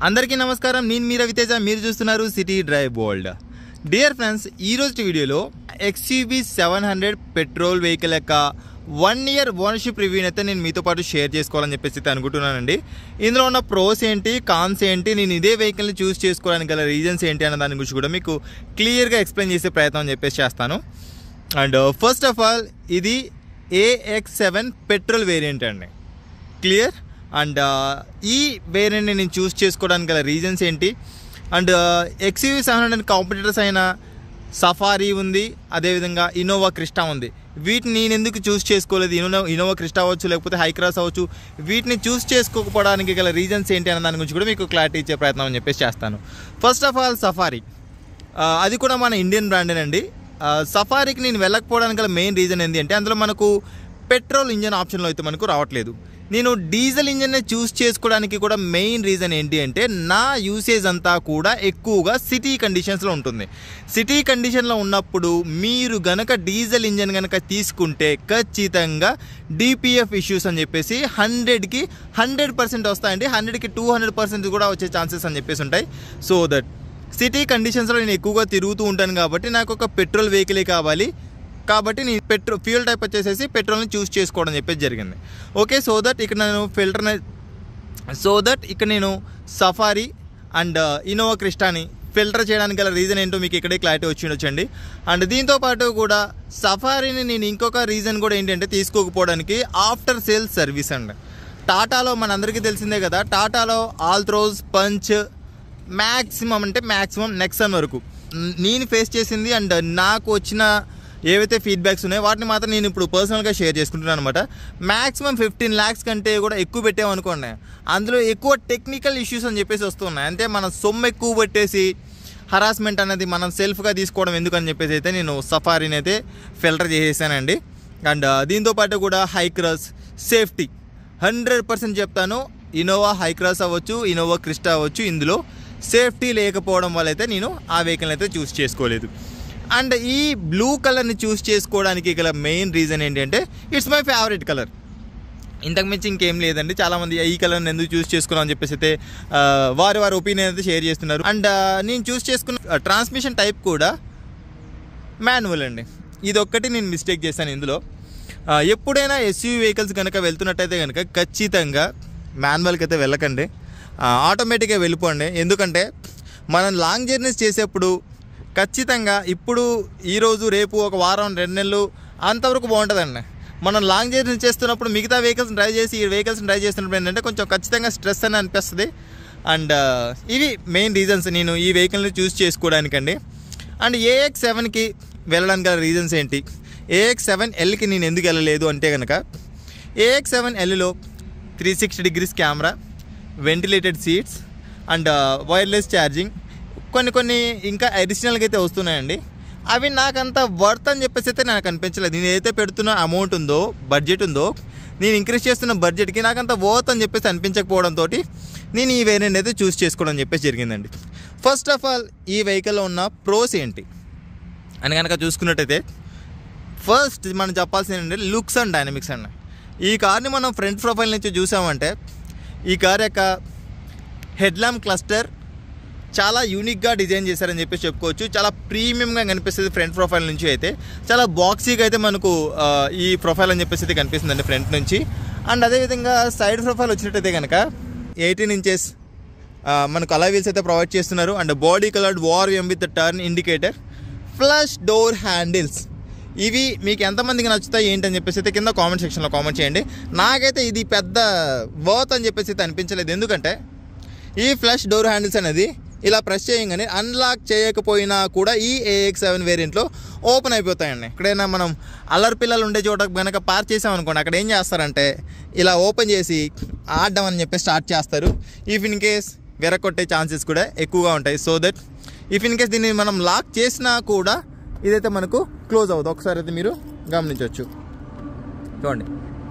అందరికీ నమస్కారం. నేను మీ రవితేజ, మీరు చూస్తున్నారు city drive world. Dear friends, ఈరోజు వీడియోలో XUV 700 పెట్రోల్ వెహికల్ యొక్క 1 year ఓనర్షిప్ రివ్యూని అయితే నేను మీతో పాటు షేర్ చేసుకోవాలని చెప్పేసి అనుకుంటున్నానండి. ఇందులో ఉన్న ప్రోస్ ఏంటి, కాన్స్ ఏంటి, నేను ఇదే వెహికల్ని చూస్ చేసుకోవడానికి గల రీజన్స్ ఏంటి అన్న దాని గురించి కూడా మీకు క్లియర్గా ఎక్స్ప్లెయిన్ చేసే ప్రయత్నం చెప్పేసి చేస్తాను. అండ్ ఫస్ట్ ఆఫ్ ఆల్ ఇది AX7 పెట్రోల్ వేరియంట్ అండి, క్లియర్. అండ్ ఈ వేరియంట్ని నేను చూస్ చేసుకోవడానికి గల రీజన్స్ ఏంటి, అండ్ XUV 700 కాంపిటీటర్స్ అయిన సఫారీ ఉంది, అదేవిధంగా ఇన్నోవా క్రిస్టా ఉంది. వీటిని నేను ఎందుకు చూస్ చేసుకోలేదు, ఇన్నోవా క్రిస్టా అవ్వచ్చు లేకపోతే హైక్రాస్ అవ్వచ్చు, వీటిని చూస్ చేసుకోకపోవడానికి గల రీజన్స్ ఏంటి అన్న దాని గురించి కూడా మీకు క్లారిటీ ఇచ్చే ప్రయత్నం అని చెప్పేసి చేస్తాను. ఫస్ట్ ఆఫ్ ఆల్ సఫారీ, అది కూడా మన ఇండియన్ బ్రాండేనండి. సఫారీకి నేను వెళ్ళకపోవడానికి గల మెయిన్ రీజన్ ఏంటి అంటే అందులో మనకు పెట్రోల్ ఇంజన్ ఆప్షన్లో అయితే మనకు రావట్లేదు. నేను డీజిల్ ఇంజన్నే చూస్ చేసుకోవడానికి కూడా మెయిన్ రీజన్ ఏంటి అంటే నా యూసేజ్ అంతా కూడా ఎక్కువగా సిటీ కండిషన్స్లో ఉంటుంది. సిటీ కండిషన్లో ఉన్నప్పుడు మీరు గనక డీజిల్ ఇంజన్ కనుక తీసుకుంటే ఖచ్చితంగా DPF ఇష్యూస్ అని చెప్పేసి 100కి 100% వస్తాయండి, 100కి 200% కూడా వచ్చే ఛాన్సెస్ అని చెప్పేసి ఉంటాయి. సో దట్ సిటీ కండిషన్స్లో నేను ఎక్కువగా తిరుగుతూ ఉంటాను కాబట్టి నాకు ఒక పెట్రోల్ వెహికలే కావాలి, కాబట్టి నేను ఫ్యూయల్ టైప్ వచ్చేసేసి పెట్రోల్ని చూస్ చేసుకోవడం చెప్పేసి జరిగింది. ఓకే, సో దట్ ఇక్కడ నేను సఫారీ అండ్ ఇన్నోవా క్రిస్టాని ఫిల్టర్ చేయడానికి గల రీజన్ ఏంటో మీకు ఇక్కడే క్లారిటీ వచ్చి ఉండొచ్చండి. అండ్ దీంతో పాటు కూడా సఫారీని నేను ఇంకొక రీజన్ కూడా ఏంటంటే తీసుకోకపోవడానికి ఆఫ్టర్ సేల్ సర్వీస్ అండి. టాటాలో మనందరికీ తెలిసిందే కదా, టాటాలో ఆల్త్రోజ్, పంచ్, మ్యాక్సిమం నెక్సన్ వరకు నేను ఫేస్ చేసింది అండ్ నాకు వచ్చిన ఏవైతే ఫీడ్బ్యాక్స్ ఉన్నాయో వాటిని మాత్రం నేను ఇప్పుడు పర్సనల్గా షేర్ చేసుకుంటున్నాను అనమాట. మ్యాక్సిమం 15 lakhs కంటే కూడా ఎక్కువ పెట్టామనుకోండి, అందులో ఎక్కువ టెక్నికల్ ఇష్యూస్ అని చెప్పేసి వస్తున్నాయి. అంటే మన సొమ్ము ఎక్కువ పెట్టేసి హరాస్మెంట్ అనేది మనం సెల్ఫ్గా తీసుకోవడం ఎందుకని చెప్పేసి అయితే నేను సఫారీని అయితే ఫిల్టర్ చేసేసానండి. అండ్ దీంతోపాటు కూడా హైక్రాస్ సేఫ్టీ 100% చెప్తాను. ఇన్నోవా హైక్రాస్ అవ్వచ్చు, ఇన్నోవా క్రిస్టా అవ్వచ్చు, ఇందులో సేఫ్టీ లేకపోవడం వల్ల అయితే నేను ఆ వెహికల్ అయితే చూస్ చేసుకోలేదు. అండ్ ఈ బ్లూ కలర్ని చూస్ చేసుకోవడానికి గల మెయిన్ రీజన్ ఏంటంటే ఇట్స్ మై ఫేవరెట్ కలర్, ఇంతకుమించి ఇంకేం లేదండి. చాలామంది ఈ కలర్ని ఎందుకు చూస్ చేసుకున్నాం అని చెప్పేసి అయితే వారి ఒపీనియన్ అయితే షేర్ చేస్తున్నారు. అండ్ నేను చూస్ చేసుకున్న ట్రాన్స్మిషన్ టైప్ కూడా మాన్యువల్ అండి, ఇది ఒక్కటి నేను మిస్టేక్ చేశాను ఇందులో. ఎప్పుడైనా SUV వెహికల్స్ కనుక వెళ్తున్నట్టయితే కనుక ఖచ్చితంగా మాన్యువల్కి అయితే వెళ్ళకండి, ఆటోమేటిక్గా వెళ్ళిపోండి. ఎందుకంటే మనం లాంగ్ జర్నీస్ చేసేప్పుడు ఖచ్చితంగా ఇప్పుడు ఈరోజు రేపు ఒక వారం 2 నెలలు అంతవరకు బాగుంటుందండి. మనం లాంగ్ జర్నీ చేస్తున్నప్పుడు మిగతా వెహికల్స్ని డ్రైవ్ చేసి ఈ వెహికల్స్ని డ్రైవ్ చేస్తున్నప్పుడు ఏంటంటే కొంచెం ఖచ్చితంగా స్ట్రెస్ అని అనిపిస్తుంది. అండ్ ఇవి మెయిన్ రీజన్స్ నేను ఈ వెహికల్ని చూస్ చేసుకోవడానికండి. అండ్ AX7కి వెళ్ళడానికి గల రీజన్స్ ఏంటి, AX7Lకి నేను ఎందుకు వెళ్ళలేదు అంటే కనుక AX7Lలో 360 degrees camera, ventilated seats and wireless charging, కొన్ని ఇంకా అడిషనల్గా అయితే వస్తున్నాయండి. అవి నాకంత వర్త్ అని చెప్పేసి అయితే నాకు అనిపించలేదు. నేను ఏదైతే పెడుతున్న అమౌంట్ ఉందో, బడ్జెట్ ఉందో, నేను ఇంక్రీజ్ చేస్తున్న బడ్జెట్కి నాకంత వర్త్ అని చెప్పేసి అనిపించకపోవడంతో నేను ఈ వేరియంట్ అయితే చూస్ చేసుకోవడం చెప్పేసి జరిగిందండి. ఫస్ట్ ఆఫ్ ఆల్ ఈ వెహికల్లో ఉన్న ప్రోస్ ఏంటి అని కనుక చూసుకున్నట్టయితే ఫస్ట్ మనం చెప్పాల్సింది ఏంటంటే లుక్స్ అండ్ డైనమిక్స్ అండి. ఈ కార్ని మనం ఫ్రంట్ ప్రొఫైల్ నుంచి చూసామంటే ఈ కార్ యొక్క హెడ్ ల్యాంప్ క్లస్టర్ చాలా యూనిక్గా డిజైన్ చేశారని చెప్పేసి చెప్పుకోవచ్చు. చాలా ప్రీమియంగా కనిపిస్తుంది ఫ్రంట్ ప్రొఫైల్ నుంచి అయితే, చాలా బాక్సీగా అయితే మనకు ఈ ప్రొఫైల్ అని చెప్పేసి అయితే కనిపిస్తుందండి ఫ్రంట్ నుంచి. అండ్ అదేవిధంగా సైడ్ ప్రొఫైల్ వచ్చినట్టయితే కనుక 18 inches మనకు అలా వీల్స్ అయితే ప్రొవైడ్ చేస్తున్నారు. And body coloured ORVM with turn indicator, flush door handles. ఇవి మీకు ఎంతమందికి నచ్చుతాయి ఏంటని చెప్పేసి అయితే కింద కామెంట్ సెక్షన్లో కామెంట్ చేయండి. నాకైతే ఇది పెద్ద వర్త్ అని చెప్పేసి అయితే అనిపించలేదు. ఎందుకంటే ఈ ఫ్లష్ డోర్ హ్యాండిల్స్ అనేది ఇలా ప్రెస్ చేయగానే అన్లాక్ చేయకపోయినా కూడా ఈ AX7 వేరియంట్లో ఓపెన్ అయిపోతాయండి. ఎక్కడైనా మనం అల్లరి పిల్లలు ఉండే చోట కనుక పార్క్ చేసామనుకోండి, అక్కడ ఏం చేస్తారంటే ఇలా ఓపెన్ చేసి ఆడడం అని చెప్పి స్టార్ట్ చేస్తారు. ఇఫ్ ఇన్ కేస్ విరగొట్టే ఛాన్సెస్ కూడా ఎక్కువగా ఉంటాయి. So that if in case దీన్ని మనం లాక్ చేసినా కూడా ఇదైతే మనకు క్లోజ్ అవ్వదు. ఒకసారి అయితే మీరు గమనించవచ్చు, చూడండి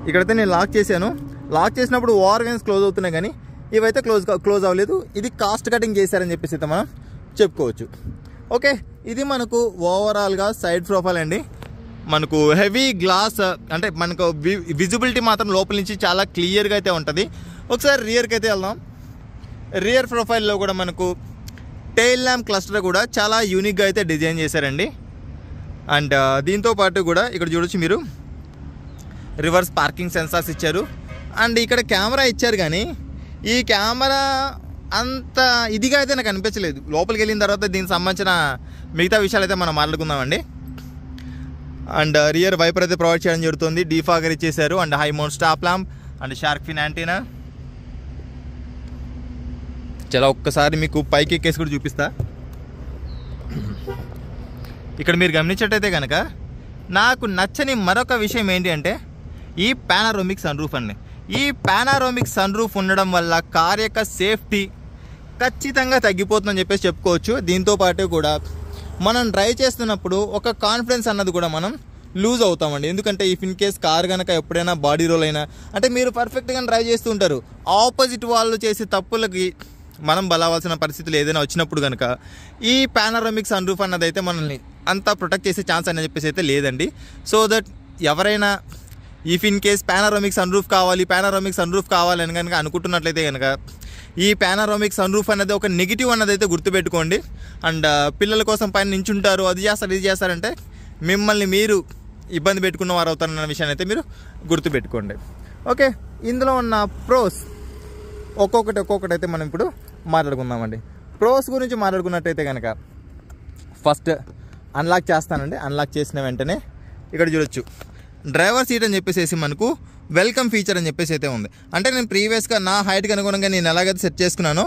ఇక్కడైతే నేను లాక్ చేశాను. లాక్ చేసినప్పుడు వార్వియన్స్ క్లోజ్ అవుతున్నాయి కానీ ఇవైతే క్లోజ్ అవ్వలేదు. ఇది కాస్ట్ కటింగ్ చేశారని చెప్పేసి అయితే మనం చెప్పుకోవచ్చు. ఓకే, ఇది మనకు ఓవరాల్గా సైడ్ ప్రొఫైల్ అండి. మనకు హెవీ గ్లాస్ అంటే మనకు విజిబిలిటీ మాత్రం లోపల నుంచి చాలా క్లియర్గా అయితే ఉంటుంది. ఒకసారి రియర్కి అయితే వెళ్దాం. రియర్ ప్రొఫైల్లో కూడా మనకు టెయిల్ ల్యాంప్ క్లస్టర్ కూడా చాలా యూనిక్గా అయితే డిజైన్ చేశారండి. అండ్ దీంతో పాటు కూడా ఇక్కడ చూడొచ్చు మీరు రివర్స్ పార్కింగ్ సెన్సార్స్ ఇచ్చారు. అండ్ ఇక్కడ కెమెరా ఇచ్చారు, కానీ ఈ కెమెరా అంత ఇదిగా అయితే నాకు అనిపించలేదు. లోపలికి వెళ్ళిన తర్వాత దీనికి సంబంధించిన మిగతా విషయాలు అయితే మనం మాట్లాడుకుందామండి. అండ్ రియర్ వైపర్ అయితే ప్రొవైడ్ చేయడం జరుగుతుంది. డీఫాగర్ ఇచ్చేసారు. And high mount stop lamp and shark fin antenna. చాలా ఒక్కసారి మీకు పైకి ఎక్కేసి కూడా చూపిస్తా. ఇక్కడ మీరు గమనించినట్టయితే కనుక నాకు నచ్చని మరొక విషయం ఏంటి అంటే ఈ పానారోమిక్ సన్ రూఫ్ అండి. ఈ పానారోమిక్ సన్ రూఫ్ ఉండడం వల్ల కార్ యొక్క సేఫ్టీ ఖచ్చితంగా తగ్గిపోతుందని చెప్పేసి చెప్పుకోవచ్చు. దీంతోపాటు కూడా మనం డ్రైవ్ చేస్తున్నప్పుడు ఒక కాన్ఫిడెన్స్ అన్నది కూడా మనం లూజ్ అవుతామండి. ఎందుకంటే ఇఫ్ ఇన్ కేస్ కార్ కనుక ఎప్పుడైనా బాడీ రోల్ అయినా అంటే మీరు పర్ఫెక్ట్గా డ్రైవ్ చేస్తూ ఉంటారు, ఆపోజిట్ వాళ్ళు చేసే తప్పులకి మనం బలవాల్సిన పరిస్థితులు ఏదైనా వచ్చినప్పుడు కనుక ఈ పానారోమిక్ సన్ రూఫ్ అన్నది అయితే మనల్ని అంతా ప్రొటెక్ట్ చేసే ఛాన్స్ అని చెప్పేసి అయితే లేదండి. సో దట్ ఎవరైనా if in case panoramic sunroof కావాలని కనుక అనుకుంటున్నట్లయితే కనుక ఈ పానారోమిక్ సన్ రూఫ్ అనేది ఒక నెగిటివ్ అన్నది అయితే గుర్తుపెట్టుకోండి. అండ్ పిల్లల కోసం పైన నించుంటారు, అది చేస్తారు ఇది చేస్తారంటే మిమ్మల్ని మీరు ఇబ్బంది పెట్టుకున్న వారు అవుతారన్న విషయాన్ని అయితే మీరు గుర్తుపెట్టుకోండి. ఓకే, ఇందులో ఉన్న ప్రోస్ ఒక్కొక్కటి అయితే మనం ఇప్పుడు మాట్లాడుకుందామండి. ప్రోస్ గురించి మాట్లాడుకున్నట్టయితే కనుక ఫస్ట్ అన్లాక్ చేస్తానండి. అన్లాక్ చేసిన వెంటనే ఇక్కడ చూడొచ్చు డ్రైవర్ సీట్ అని చెప్పేసి మనకు వెల్కమ్ ఫీచర్ అని చెప్పేసి అయితే ఉంది. అంటే నేను ప్రీవియస్గా నా హైట్కి అనుగుణంగా నేను ఎలాగైతే సెట్ చేసుకున్నానో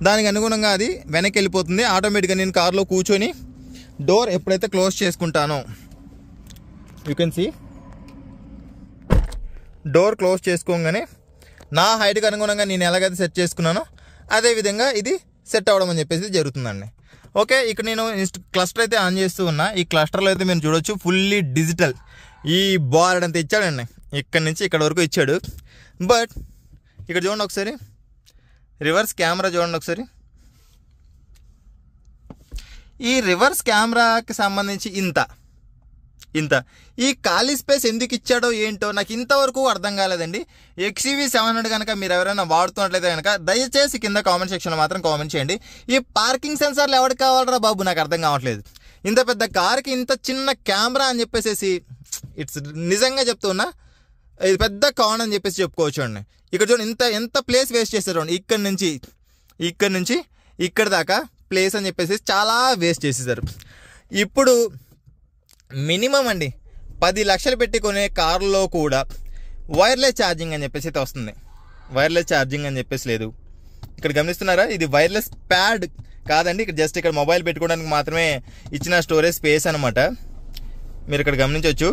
దానికి అనుగుణంగా అది వెనక్కి వెళ్ళిపోతుంది. ఆటోమేటిక్గా నేను కార్లో కూర్చొని డోర్ ఎప్పుడైతే క్లోజ్ చేసుకుంటానో you can see door close చేసుకోగానే నా హైట్కి అనుగుణంగా నేను ఎలాగైతే సెట్ చేసుకున్నానో అదేవిధంగా ఇది సెట్ అవ్వడం అని చెప్పేసి జరుగుతుందండి. ఓకే, ఇక్కడ నేను క్లస్టర్ అయితే ఆన్ చేస్తూ ఉన్నా. ఈ క్లస్టర్లో అయితే మీరు చూడొచ్చు ఫుల్లీ డిజిటల్. ఈ బార్డ్ అంతా ఇచ్చాడండి, ఇక్కడ నుంచి ఇక్కడ వరకు ఇచ్చాడు. బట్ ఇక్కడ చూడండి ఒకసారి, రివర్స్ కెమెరా చూడండి ఒకసారి. ఈ రివర్స్ కెమెరాకి సంబంధించి ఇంత ఈ ఖాళీ స్పేస్ ఎందుకు ఇచ్చాడో ఏంటో నాకు ఇంతవరకు అర్థం కాలేదండి. XUV 700 కనుక మీరు ఎవరైనా వాడుతున్నట్లయితే కనుక దయచేసి కింద కామెంట్ సెక్షన్లో మాత్రం కామెంట్ చేయండి. ఈ పార్కింగ్ సెన్సార్లు ఎవరికి కావాలరా బాబు, నాకు అర్థం కావట్లేదు. ఇంత పెద్ద కార్కి ఇంత చిన్న కెమెరా అని చెప్పేసి ఇట్స్ నిజంగా చెప్తున్నా ఇది పెద్ద కాన్ అని చెప్పేసి చెప్పుకోవచ్చు అండి. ఇక్కడ చూడండి ఎంత ప్లేస్ వేస్ట్ చేశారు. ఇక్కడ నుంచి ఇక్కడ దాకా ప్లేస్ అని చెప్పేసి చాలా వేస్ట్ చేసేసారు. ఇప్పుడు మినిమం అండి 10 లక్షలు పెట్టి కొనే కారులో కూడా వైర్లెస్ ఛార్జింగ్ అని చెప్పేసి అయితే వస్తుంది. వైర్లెస్ ఛార్జింగ్ అని చెప్పేసి లేదు. ఇక్కడ గమనిస్తున్నారా, ఇది వైర్లెస్ ప్యాడ్ కాదండి. ఇక్కడ జస్ట్ ఇక్కడ మొబైల్ పెట్టుకోవడానికి మాత్రమే ఇచ్చిన స్టోరేజ్ స్పేస్ అనమాట. మీరు ఇక్కడ గమనించవచ్చు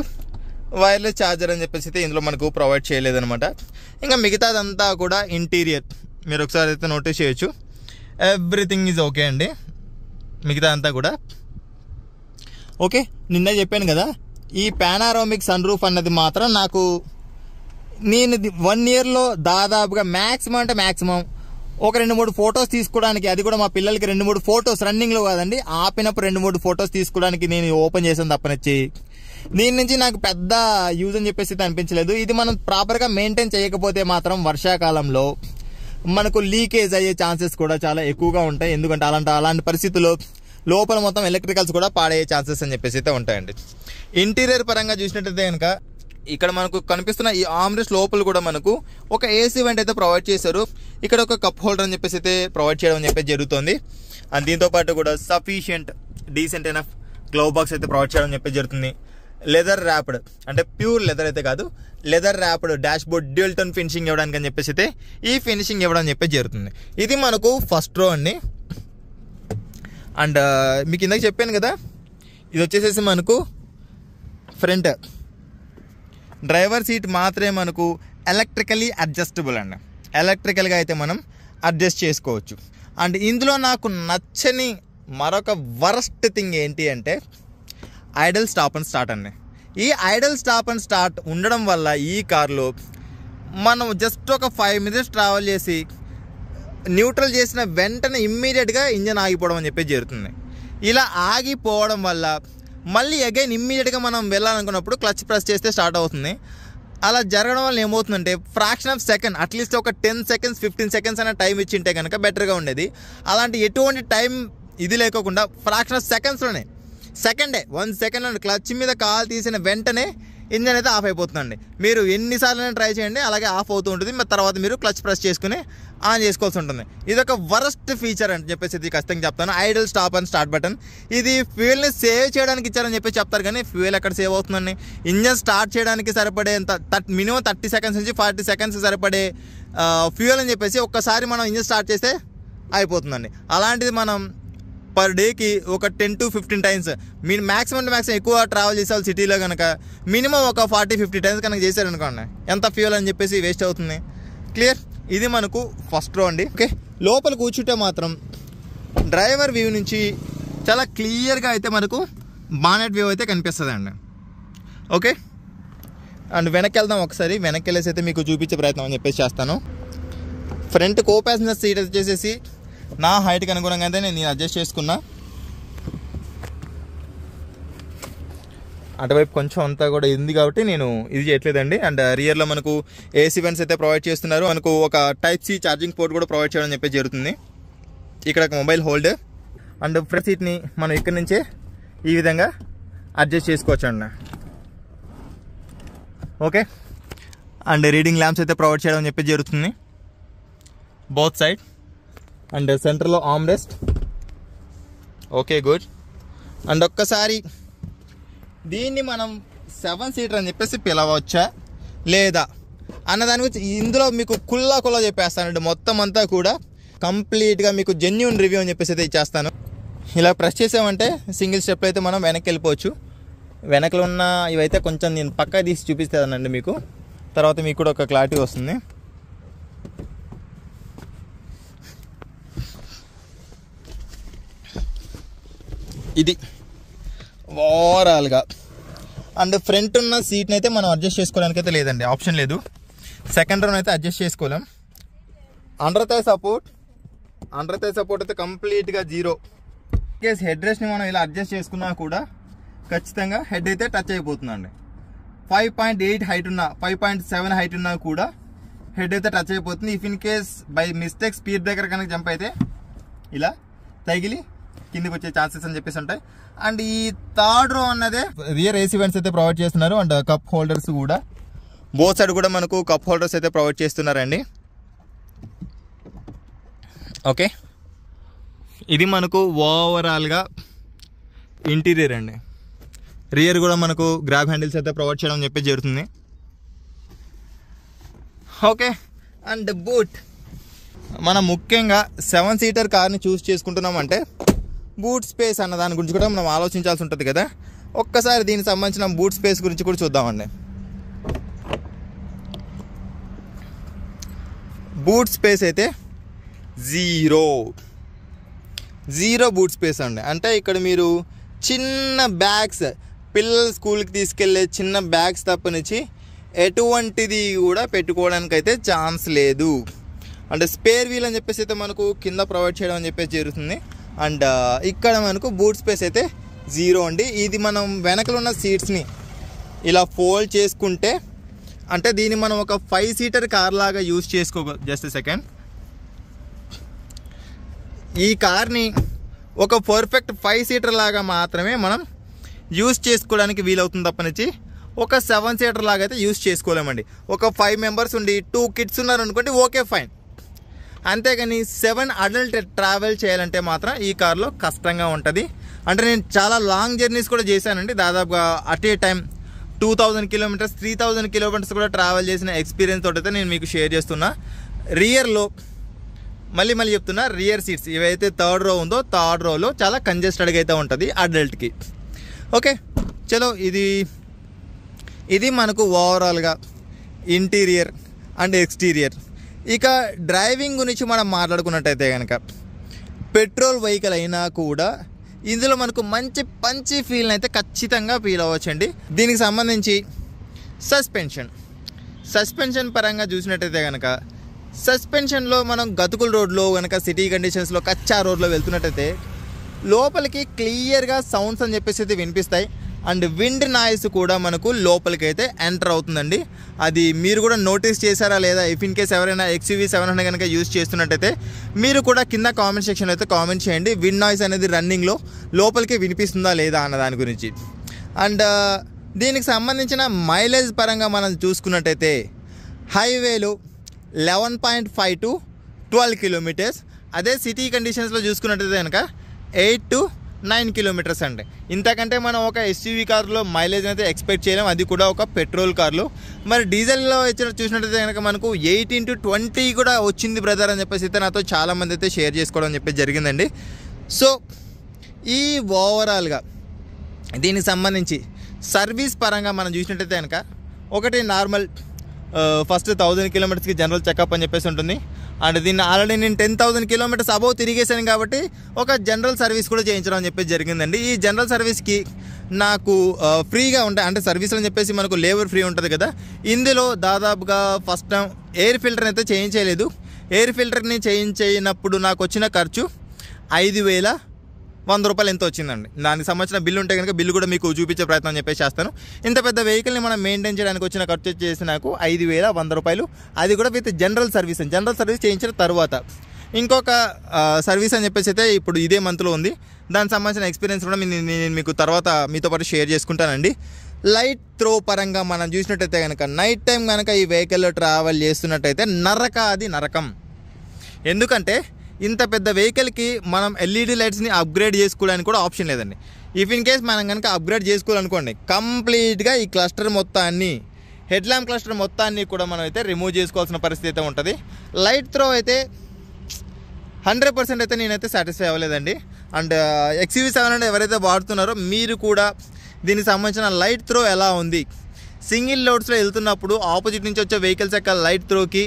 వైర్లెస్ ఛార్జర్ అని చెప్పేసి అయితే ఇందులో మనకు ప్రొవైడ్ చేయలేదన్నమాట. ఇంకా మిగతాదంతా కూడా ఇంటీరియర్ మీరు ఒకసారి అయితే నోటీస్ చేయొచ్చు. ఎవ్రీథింగ్ ఈజ్ ఓకే అండి. మిగతా అంతా కూడా ఓకే. నిన్న చెప్పాను కదా, ఈ పానారోమిక్ సన్ రూఫ్ అన్నది మాత్రం నాకు నేను 1 ఇయర్లో దాదాపుగా మ్యాక్సిమం ఒక 2-3 ఫొటోస్ తీసుకోవడానికి, అది కూడా మా పిల్లలకి 2-3 ఫొటోస్ రన్నింగ్లో కాదండి, ఆపినప్పుడు 2-3 ఫొటోస్ తీసుకోవడానికి నేను ఓపెన్ చేసాను తప్పనిచ్చి దీని నుంచి నాకు పెద్ద యూజ్ అని చెప్పేసి అనిపించలేదు. ఇది మనం ప్రాపర్గా మెయింటైన్ చేయకపోతే మాత్రం వర్షాకాలంలో మనకు లీకేజ్ అయ్యే ఛాన్సెస్ కూడా చాలా ఎక్కువగా ఉంటాయి. ఎందుకంటే అలాంటి పరిస్థితుల్లో లోపల మొత్తం ఎలక్ట్రికల్స్ కూడా పాడయ్యే ఛాన్సెస్ అని చెప్పేసి అయితే ఉంటాయండి. ఇంటీరియర్ పరంగా చూసినట్టయితే కనుక ఇక్కడ మనకు కనిపిస్తున్న ఈ ఆమ్రెస్ట్ లోపల కూడా మనకు ఒక AC వెంట్ అయితే ప్రొవైడ్ చేశారు. ఇక్కడ ఒక కప్ హోల్డర్ అని చెప్పేసి అయితే ప్రొవైడ్ చేయడం అని చెప్పేసి జరుగుతుంది. అండ్ దీంతో పాటు కూడా sufficient decent enough glove box అయితే ప్రొవైడ్ చేయడం అని చెప్పేసి జరుగుతుంది. లెదర్ ర్యాప్డ్ అంటే ప్యూర్ లెదర్ అయితే కాదు, leather wrapped dash board dual tone finishing ఇవ్వడానికి అని చెప్పేసి అయితే ఈ ఫినిషింగ్ ఇవ్వడం అని చెప్పేసి జరుగుతుంది. ఇది మనకు ఫస్ట్ రో అండి. అండ్ మీకు ఇందాక చెప్పాను కదా, ఇది వచ్చేసేసి మనకు ఫ్రంట్ డ్రైవర్ సీట్ మాత్రమే మనకు ఎలక్ట్రికలీ అడ్జస్టబుల్ అండి. ఎలక్ట్రికల్గా అయితే మనం అడ్జస్ట్ చేసుకోవచ్చు. అండ్ ఇందులో నాకు నచ్చని మరొక వరస్ట్ థింగ్ ఏంటి అంటే ఐడల్ స్టాప్ అండ్ స్టార్ట్ అండి. ఈ ఐడల్ స్టాప్ అండ్ స్టార్ట్ ఉండడం వల్ల ఈ కార్లో మనం జస్ట్ ఒక 5 minutes ట్రావెల్ చేసి న్యూట్రల్ చేసిన వెంటనే ఇమ్మీడియట్గా ఇంజన్ ఆగిపోవడం అని చెప్పేసి జరుగుతుంది. ఇలా ఆగిపోవడం వల్ల మళ్ళీ అగైన్ ఇమ్మీడియట్గా మనం వెళ్ళాలనుకున్నప్పుడు క్లచ్ ప్రెస్ చేస్తే స్టార్ట్ అవుతుంది. అలా జరగడం వల్ల ఏమవుతుందంటే ఫ్రాక్షన్ ఆఫ్ సెకండ్, అట్లీస్ట్ ఒక 10 seconds 15 seconds అనే టైం ఇచ్చింటే కనుక బెటర్గా ఉండేది. అలాంటి ఎటువంటి టైం ఇది లేకోకుండా ఫ్రాక్షన్ ఆఫ్ సెకండ్స్లోనే, సెకండే 1 second క్లచ్ మీద కాలు తీసిన వెంటనే ఇంజన్ అయితే ఆఫ్ అయిపోతుందండి. మీరు ఎన్నిసార్లు ట్రై చేయండి, అలాగే ఆఫ్ అవుతూ ఉంటుంది. మరి తర్వాత మీరు క్లచ్ ప్రెస్ చేసుకుని ఆన్ చేసుకోవాల్సి ఉంటుంది. ఇది ఒక వరస్ట్ ఫీచర్ అని చెప్పేసి ఇది ఖచ్చితంగా చెప్తాను. Idol stop and start button, ఇది ఫ్యూయల్ని సేవ్ చేయడానికి ఇచ్చారని చెప్పేసి చెప్తారు, కానీ ఫ్యూయల్ ఎక్కడ సేవ్ అవుతుందండి? ఇంజన్ స్టార్ట్ చేయడానికి సరిపడేంత మినిమం 30 seconds నుంచి 40 seconds సరిపడే ఫ్యూయల్ అని చెప్పేసి ఒక్కసారి మనం ఇంజన్ స్టార్ట్ చేస్తే అయిపోతుందండి. అలాంటిది మనం పర్ డేకి ఒక 10 to 15 times మీరు మ్యాక్సిమం ఎక్కువ ట్రావెల్ చేసేవాళ్ళు సిటీలో కనుక మినిమం ఒక 40-50 times కనుక చేశారనుకోండి, ఎంత ఫ్యూయల్ అని చెప్పేసి వేస్ట్ అవుతుంది. క్లియర్? ఇది మనకు ఫస్ట్ రో అండి. ఓకే, లోపల కూర్చుంటే మాత్రం డ్రైవర్ వ్యూ నుంచి చాలా క్లియర్గా అయితే మనకు బానెట్ వ్యూ అయితే కనిపిస్తుంది అండి. ఓకే, అండ్ వెనక్కి వెళ్దాం. ఒకసారి వెనక్కి వెళ్ళేసి అయితే మీకు చూపించే ప్రయత్నం అని చెప్పేసి చేస్తాను. ఫ్రంట్ కో ప్యాసింజర్ సీట్ వచ్చేసేసి నా హైట్కి అనుగుణంగా అయితే నేను అడ్జస్ట్ చేసుకున్నా. అటువైపు కొంచెం అంతా కూడా ఉంది కాబట్టి నేను ఇది చేయట్లేదండి. అండ్ రియర్లో మనకు ఏసీ వెంట్స్ అయితే ప్రొవైడ్ చేస్తున్నారు. మనకు ఒక Type-C ఛార్జింగ్ పోర్ట్ కూడా ప్రొవైడ్ చేయడం చెప్పి జరుగుతుంది. ఇక్కడ ఒక మొబైల్ హోల్డర్ అండ్ ఫ్రంట్ సీట్ని మనం ఇక్కడి నుంచే ఈ విధంగా అడ్జస్ట్ చేసుకోవచ్చు అండి. ఓకే, అండ్ రీడింగ్ ల్యాంప్స్ అయితే ప్రొవైడ్ చేయడం చెప్పి జరుగుతుంది బోత్ సైడ్. అండ్ సెంటర్లో arm rest. Okay, good. And ఒక్కసారి దీన్ని మనం 7-seater అని చెప్పేసి పిలవచ్చా లేదా అన్నదాని గురించి ఇందులో మీకు కుల్లా చెప్పేస్తానండి. మొత్తం అంతా కూడా కంప్లీట్గా మీకు జెన్యూన్ రివ్యూ అని చెప్పేసి అయితే ఇచ్చేస్తాను. ఇలా ప్రెస్ చేసామంటే సింగిల్ స్టెప్ అయితే మనం వెనక్కి వెళ్ళిపోవచ్చు. వెనకలో ఉన్న ఇవైతే కొంచెం నేను పక్కా తీసి చూపిస్తానండి మీకు, తర్వాత మీకు కూడా ఒక క్లారిటీ వస్తుంది. ఇది ఓవరాల్గా. అండ్ ఫ్రంట్ ఉన్న సీట్ని అయితే మనం అడ్జస్ట్ చేసుకోవడానికి అయితే లేదండి, ఆప్షన్ లేదు. సెకండ్ రోని అయితే అడ్జస్ట్ చేసుకోలేం. అండర్ థై సపోర్ట్ అయితే కంప్లీట్గా 0. కేస్ హెడ్ రెస్ట్ని మనం ఇలా అడ్జస్ట్ చేసుకున్నా కూడా ఖచ్చితంగా హెడ్ అయితే టచ్ అయిపోతుందండి. 5.8 హైట్ ఉన్నా 5.7 హైట్ ఉన్నా కూడా హెడ్ అయితే టచ్ అయిపోతుంది. If in case by mistake speed breaker కనుక జంప్ అయితే ఇలా తగిలి కిందికి వచ్చే ఛాన్సెస్ అని చెప్పేసి ఉంటాయి. అండ్ ఈ థర్డ్ రో అన్నదే రియర్ ఏసీ వెంట్స్ అయితే ప్రొవైడ్ చేస్తున్నారు. అండ్ కప్ హోల్డర్స్ కూడా బోత్ సైడ్ కూడా మనకు కప్ హోల్డర్స్ అయితే ప్రొవైడ్ చేస్తున్నారండి. ఓకే, ఇది మనకు ఓవరాల్గా ఇంటీరియర్ అండి. రియర్ కూడా మనకు గ్రాబ్ హ్యాండిల్స్ అయితే ప్రొవైడ్ చేయడం చెప్పి జరుగుతుంది. ఓకే, అండ్ బూట్ మనం ముఖ్యంగా 7-seater కార్ని చూస్ చేసుకుంటున్నామంటే బూట్ స్పేస్ అన్న దాని గురించి కూడా మనం ఆలోచించాల్సి ఉంటుంది కదా. ఒక్కసారి దీనికి సంబంధించిన బూట్ స్పేస్ గురించి కూడా చూద్దామండి. బూట్ స్పేస్ అయితే జీరో బూట్ స్పేస్ అండి. అంటే ఇక్కడ మీరు చిన్న బ్యాగ్స్, పిల్లలు స్కూల్కి తీసుకెళ్లే చిన్న బ్యాగ్స్ తప్పనిచ్చి ఎటువంటిది కూడా పెట్టుకోవడానికి అయితే ఛాన్స్ లేదు. అంటే స్పేర్ వీల్ అని చెప్పేసి అయితే మనకు కింద ప్రొవైడ్ చేయడం అని చెప్పేసి జరుగుతుంది. అండ్ ఇక్కడ మనకు బూట్ స్పేస్ అయితే 0 అండి. ఇది మనం వెనకలు ఉన్న సీట్స్ని ఇలా ఫోల్డ్ చేసుకుంటే, అంటే దీన్ని మనం ఒక 5-seater కార్ లాగా యూజ్ జస్ట్ సెకండ్. ఈ కార్ని ఒక పర్ఫెక్ట్ 5-seater లాగా మాత్రమే మనం యూజ్ చేసుకోవడానికి వీలవుతుంది తప్పనిచ్చి ఒక 7-seater లాగా అయితే యూజ్ చేసుకోలేమండి. ఒక 5 members ఉండి 2 kids ఉన్నారనుకోండి, ఓకే ఫైన్. అంతేగాని 7 adult ట్రావెల్ చేయాలంటే మాత్రం ఈ కార్లో కష్టంగా ఉంటుంది. అంటే నేను చాలా లాంగ్ జర్నీస్ కూడా చేశానండి. దాదాపుగా at a time 2000 kilometers 3000 kilometers కూడా ట్రావెల్ చేసిన ఎక్స్పీరియన్స్ తోటి అయితే నేను మీకు షేర్ చేస్తున్నా. రియర్లో మళ్ళీ చెప్తున్నా, రియర్ సీట్స్ ఇవైతే థర్డ్ రో ఉందో థర్డ్ రోలో చాలా కంజెస్టెడ్గా అయితే ఉంటుంది అడల్ట్కి. ఓకే, చలో ఇది మనకు ఓవరాల్గా ఇంటీరియర్ అండ్ ఎక్స్టీరియర్. ఇక డ్రైవింగ్ గురించి మనం మాట్లాడుకున్నట్టయితే కనుక పెట్రోల్ వెహికల్ అయినా కూడా ఇందులో మనకు మంచి ఫీల్ అయితే ఖచ్చితంగా ఫీల్ అవ్వచ్చండి. దీనికి సంబంధించి సస్పెన్షన్ పరంగా చూసినట్టయితే కనుక సస్పెన్షన్లో మనం గతుకుల రోడ్లో కనుక సిటీ కండిషన్స్లో కచ్చా రోడ్లో వెళ్తున్నట్టయితే లోపలికి క్లియర్గా సౌండ్స్ అని చెప్పేసి అయితే వినిపిస్తాయి. అండ్ విండ్ నాయిస్ కూడా మనకు లోపలికి అయితే ఎంటర్ అవుతుందండి. అది మీరు కూడా నోటీస్ చేశారా లేదా? ఇఫ్ ఇన్ కేస్ ఎవరైనా XUV 700 కనుక యూజ్ చేస్తున్నట్టయితే మీరు కూడా కింద కామెంట్ సెక్షన్లో అయితే కామెంట్ చేయండి. విండ్ నాయిస్ అనేది రన్నింగ్లో లోపలికి వినిపిస్తుందా లేదా అన్న దాని గురించి. అండ్ దీనికి సంబంధించిన మైలేజ్ పరంగా మనం చూసుకున్నట్టయితే హైవేలో 11.5 to 12 కిలోమీటర్స్, అదే సిటీ కండిషన్స్లో చూసుకున్నట్టయితే కనుక 8 to 9 కిలోమీటర్స్ అండి. ఇంతకంటే మనం ఒక SUV కార్లో మైలేజ్ అయితే ఎక్స్పెక్ట్ చేయలేం, అది కూడా ఒక పెట్రోల్ కార్లో. మరి డీజిల్లో చూసినట్టయితే కనుక మనకు 18 to 20 కూడా వచ్చింది బ్రదర్ అని చెప్పేసి అయితే నాతో చాలామంది అయితే షేర్ చేసుకోవడం అని చెప్పేసి జరిగిందండి. సో ఈ ఓవరాల్గా దీనికి సంబంధించి సర్వీస్ పరంగా మనం చూసినట్టయితే కనుక ఒకటి నార్మల్ ఫస్ట్ 1000 కిలోమీటర్స్కి జనరల్ చెకప్ అని చెప్పేసి ఉంటుంది. అండ్ దీన్ని ఆల్రెడీ నేను 10,000 కిలోమీటర్స్ అబౌవ్ తిరిగేసాను కాబట్టి ఒక జనరల్ సర్వీస్ కూడా చేయించడం అని చెప్పేసి జరిగిందండి. ఈ జనరల్ సర్వీస్కి నాకు ఫ్రీగా ఉంటాయి, అంటే సర్వీస్ అని చెప్పేసి మనకు లేబర్ ఫ్రీ ఉంటుంది కదా. ఇందులో దాదాపుగా ఫస్ట్ టైం ఎయిర్ ఫిల్టర్ అయితే చేయించలేదు. ఎయిర్ ఫిల్టర్ని చేయించినప్పుడు నాకు వచ్చిన ఖర్చు 5,100 రూపాయలు ఎంతో వచ్చిందండి. దానికి సంబంధించిన బిల్లు ఉంటే కనుక బిల్లు కూడా మీకు చూపించే ప్రయత్నం చెప్పేసి చేస్తాను. ఇంత పెద్ద వెహికల్ని మనం మెయింటైన్ చేయడానికి వచ్చిన ఖర్చు వచ్చేసి నాకు 5,100 రూపాయలు, అది కూడా విత్ జనరల్ సర్వీస్ చేయించిన తర్వాత ఇంకొక సర్వీస్ అని చెప్పేసి అయితే ఇప్పుడు ఇదే మంత్లో ఉంది. దానికి సంబంధించిన ఎక్స్పీరియన్స్ కూడా నేను మీకు తర్వాత మీతో పాటు షేర్ చేసుకుంటానండి. లైట్ త్రో పరంగా మనం చూసినట్టయితే కనుక నైట్ టైం కనుక ఈ వెహికల్లో ట్రావెల్ చేస్తున్నట్టయితే నరకం. ఎందుకంటే ఇంత పెద్ద వెహికల్కి మనం LED లైట్స్ని అప్గ్రేడ్ చేసుకోవడానికి కూడా ఆప్షన్ లేదండి. ఇఫ్ ఇన్ కేస్ మనం కనుక అప్గ్రేడ్ చేసుకోవాలనుకోండి, కంప్లీట్గా ఈ క్లస్టర్ మొత్తాన్ని, హెడ్ ల్యాంప్ క్లస్టర్ మొత్తాన్ని కూడా మనం అయితే రిమూవ్ చేసుకోవాల్సిన పరిస్థితి అయితే ఉంటుంది. లైట్ త్రో అయితే 100% అయితే నేనైతే సాటిస్ఫై అవ్వలేదండి. అండ్ XUV 700 ఎవరైతే వాడుతున్నారో మీరు కూడా దీనికి సంబంధించిన లైట్ త్రో ఎలా ఉంది, సింగిల్ లోడ్స్లో వెళ్తున్నప్పుడు ఆపోజిట్ నుంచి వచ్చే వెహికల్స్ యొక్క లైట్ త్రోకి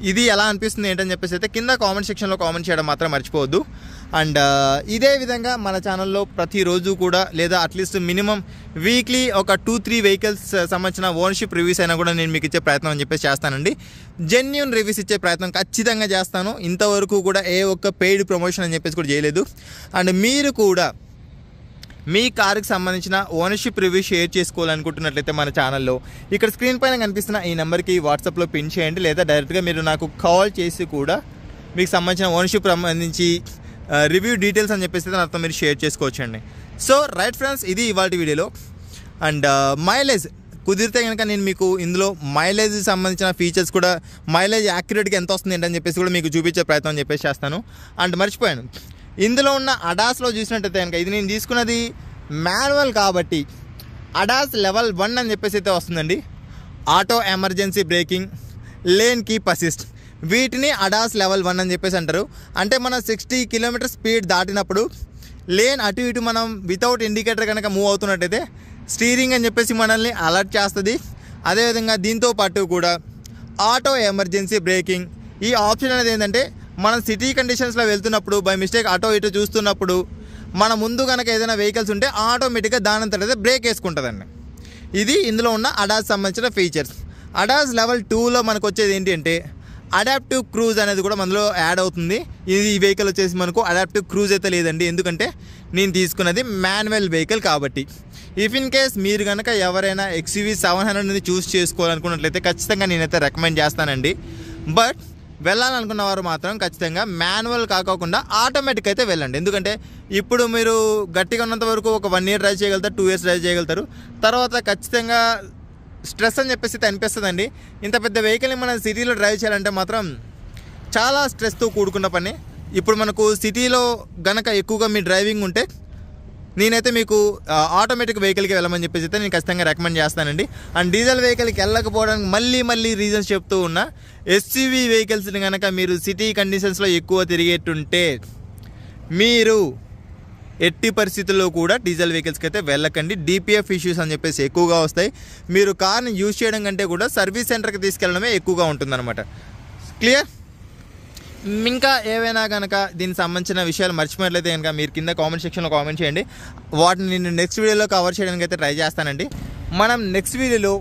ఇది ఎలా అనిపిస్తుంది ఏంటని చెప్పేసి అయితే కింద కామెంట్ సెక్షన్లో కామెంట్ చేయడం మాత్రం మర్చిపోవద్దు. అండ్ ఇదే విధంగా మన ఛానల్లో ప్రతిరోజు కూడా లేదా అట్లీస్ట్ మినిమం వీక్లీ ఒక 2-3 వెహికల్స్ సంబంధించిన ఓనర్షిప్ రివ్యూస్ అయినా కూడా నేను మీకు ఇచ్చే ప్రయత్నం అని చెప్పేసి చేస్తానండి. జెన్యూన్ రివ్యూస్ ఇచ్చే ప్రయత్నం ఖచ్చితంగా చేస్తాను. ఇంతవరకు కూడా ఏ ఒక్క పెయిడ్ ప్రమోషన్ అని చెప్పేసి కూడా చేయలేదు. అండ్ మీరు కూడా మీ కారుకి సంబంధించిన ఓనర్షిప్ రివ్యూ షేర్ చేసుకోవాలనుకుంటున్నట్లయితే మన ఛానల్లో ఇక్కడ స్క్రీన్ పైన కనిపిస్తున్న ఈ నెంబర్కి వాట్సాప్లో పిన్ చేయండి, లేదా డైరెక్ట్గా మీరు నాకు కాల్ చేసి కూడా మీకు సంబంధించిన ఓనర్షిప్ సంబంధించి రివ్యూ డీటెయిల్స్ అని చెప్పేసి నాతో మీరు షేర్ చేసుకోవచ్చండి. సో రైట్ ఫ్రెండ్స్, ఇది ఇవాళ వీడియోలో. అండ్ మైలేజ్ కుదిరితే కనుక నేను మీకు ఇందులో మైలేజ్ సంబంధించిన ఫీచర్స్ కూడా, మైలేజ్ యాక్యురేట్గా ఎంత వస్తుంది ఏంటని చెప్పేసి కూడా మీకు చూపించే ప్రయత్నం అని చెప్పేసి చేస్తాను. అండ్ మర్చిపోయాను, ఇందులో ఉన్న అడాస్లో చూసినట్టయితే కనుక ఇది నేను తీసుకున్నది మాన్యువల్ కాబట్టి అడాస్ లెవెల్ 1 అని చెప్పేసి అయితే వస్తుందండి. Auto emergency breaking, lane keep assist, వీటిని అడాస్ లెవెల్ 1 అని చెప్పేసి అంటారు. అంటే మనం 60 కిలోమీటర్ స్పీడ్ దాటినప్పుడు లేన్ అటు ఇటు మనం వితౌట్ ఇండికేటర్ కనుక మూవ్ అవుతున్నట్టయితే స్టీరింగ్ అని చెప్పేసి మనల్ని అలర్ట్ చేస్తుంది. అదేవిధంగా దీంతో పాటు కూడా ఆటో ఎమర్జెన్సీ బ్రేకింగ్, ఈ ఆప్షన్ అనేది ఏంటంటే మనం సిటీ కండిషన్స్లో వెళ్తున్నప్పుడు బై మిస్టేక్ అటో ఇటు చూస్తున్నప్పుడు మన ముందు కనుక ఏదైనా వెహికల్స్ ఉంటే ఆటోమేటిక్గా దానంతటైతే బ్రేక్ వేసుకుంటుందండి. ఇది ఇందులో ఉన్న అడాస్ సంబంధించిన ఫీచర్స్. అడాస్ లెవెల్ 2లో మనకు వచ్చేది ఏంటి అంటే అడాప్టివ్ క్రూజ్ అనేది కూడా మనలో యాడ్ అవుతుంది. ఇది ఈ వెహికల్ వచ్చేసి మనకు అడాప్టివ్ క్రూజ్ అయితే లేదండి, ఎందుకంటే నేను తీసుకున్నది మాన్యువల్ వెహికల్ కాబట్టి. ఇఫ్ ఇన్ కేస్ మీరు కనుక ఎవరైనా XUV 700ని చూస్ చేసుకోవాలనుకున్నట్లయితే ఖచ్చితంగా నేనైతే రికమెండ్ చేస్తానండి. బట్ వెళ్ళాలనుకున్న వారు మాత్రం ఖచ్చితంగా మాన్యువల్ కాకుండా ఆటోమేటిక్ అయితే వెళ్ళండి. ఎందుకంటే ఇప్పుడు మీరు గట్టిగా ఉన్నంత వరకు ఒక 1 year డ్రైవ్ చేయగలుగుతారు, 2 years డ్రైవ్ చేయగలుగుతారు. తర్వాత ఖచ్చితంగా స్ట్రెస్ అని చెప్పేసి అనిపిస్తుందండి. ఇంత పెద్ద వెహికల్ని మనం సిటీలో డ్రైవ్ చేయాలంటే మాత్రం చాలా స్ట్రెస్తో కూడుకున్న పని. ఇప్పుడు మనకు సిటీలో గనక ఎక్కువగా మీ డ్రైవింగ్ ఉంటే నేనైతే మీకు ఆటోమేటిక్ వెహికల్కి వెళ్ళమని చెప్పేసి అయితే నేను ఖచ్చితంగా రికమెండ్ చేస్తానండి. అండ్ డీజిల్ వెహికల్కి వెళ్ళకపోవడానికి మళ్ళీ రీజన్స్ చెప్తూ ఉన్నా, SUV వెహికల్స్ని కనుక మీరు సిటీ కండిషన్స్లో ఎక్కువ తిరిగేటుంటే మీరు ఎట్టి పరిస్థితుల్లో కూడా డీజిల్ వెహికల్స్కి అయితే వెళ్ళకండి. DPF ఇష్యూస్ అని చెప్పేసి ఎక్కువగా వస్తాయి. మీరు కార్ని యూజ్ చేయడం కంటే కూడా సర్వీస్ సెంటర్కి తీసుకెళ్ళడమే ఎక్కువగా ఉంటుందన్నమాట. క్లియర్? ఇంకా ఏవైనా కనుక దీనికి సంబంధించిన విషయాలు మర్చిపోయినట్లయితే కనుక మీరు కింద కామెంట్ సెక్షన్లో కామెంట్ చేయండి. వాటిని నేను నెక్స్ట్ వీడియోలో కవర్ చేయడానికి అయితే ట్రై చేస్తానండి. మనం నెక్స్ట్ వీడియోలో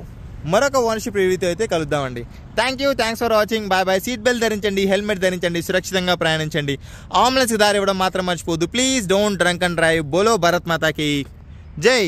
మరొక ఓనర్షిప్ రివ్యూతో అయితే కలుద్దామండి. Thanks for watching. Bye. Seat belt ధరించండి, హెల్మెట్ ధరించండి, సురక్షితంగా ప్రయాణించండి. అంబులెన్స్కి దారి ఇవ్వడం మాత్రం మర్చిపోద్దు. Please don't drunk and drive. బోలో భారత్ మాతాకి జై.